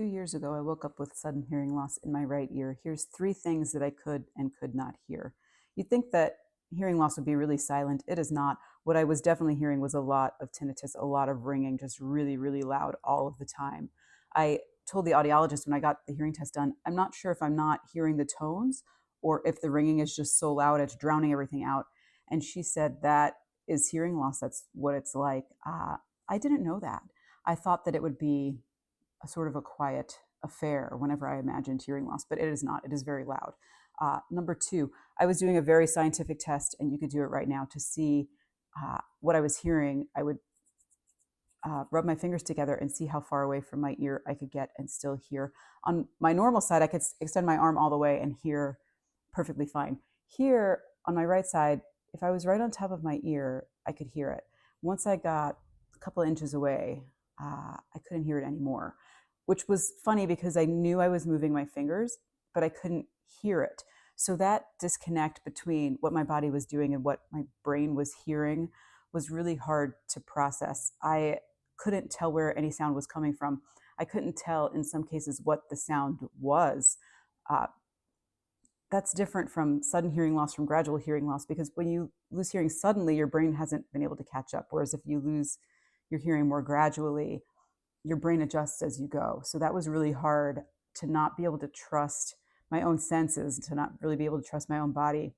2 years ago, I woke up with sudden hearing loss in my right ear. Here's three things that I could and could not hear. You'd think that hearing loss would be really silent. It is not. What I was definitely hearing was a lot of tinnitus, a lot of ringing, just really, really loud all of the time. I told the audiologist when I got the hearing test done, I'm not sure if I'm not hearing the tones or if the ringing is just so loud it's drowning everything out. And she said that is hearing loss. That's what it's like. I didn't know that. I thought that it would be a sort of a quiet affair whenever I imagined hearing loss, but it is not. It is very loud. Number two, I was doing a very scientific test, and you could do it right now to see what I was hearing. I would rub my fingers together and see how far away from my ear I could get and still hear. On my normal side, I could extend my arm all the way and hear perfectly fine. Here on my right side, if I was right on top of my ear, I could hear it. Once I got a couple of inches away, I couldn't hear it anymore, which was funny because I knew I was moving my fingers, but I couldn't hear it. So that disconnect between what my body was doing and what my brain was hearing was really hard to process. I couldn't tell where any sound was coming from. I couldn't tell in some cases what the sound was. Uh, that's different from sudden hearing loss from gradual hearing loss, because when you lose hearing suddenly, your brain hasn't been able to catch up. Whereas if you lose your hearing more gradually, your brain adjusts as you go. So that was really hard, to not be able to trust my own senses, to not really be able to trust my own body.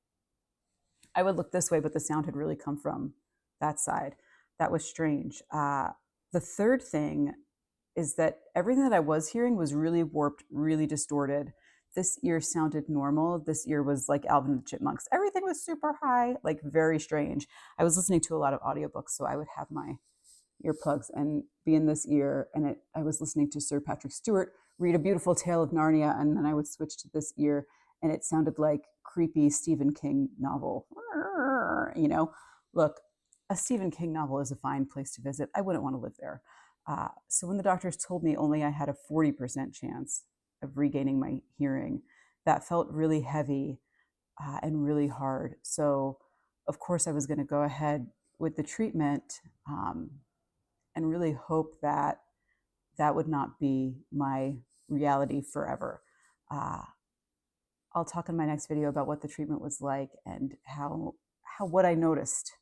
I would look this way, but the sound had really come from that side. That was strange. The third thing is that everything that I was hearing was really warped, really distorted. This ear sounded normal. This ear was like Alvin and the Chipmunks. Everything was super high, like very strange. I was listening to a lot of audiobooks, so I would have my earplugs and be in this ear, and I was listening to Sir Patrick Stewart read A Beautiful Tale of Narnia, and then I would switch to this ear, and it sounded like creepy Stephen King novel. You know, look, a Stephen King novel is a fine place to visit. I wouldn't want to live there. So when the doctors told me only I had a 40% chance of regaining my hearing, that felt really heavy and really hard. So of course I was going to go ahead with the treatment and really hope that that would not be my reality forever. I'll talk in my next video about what the treatment was like and how what I noticed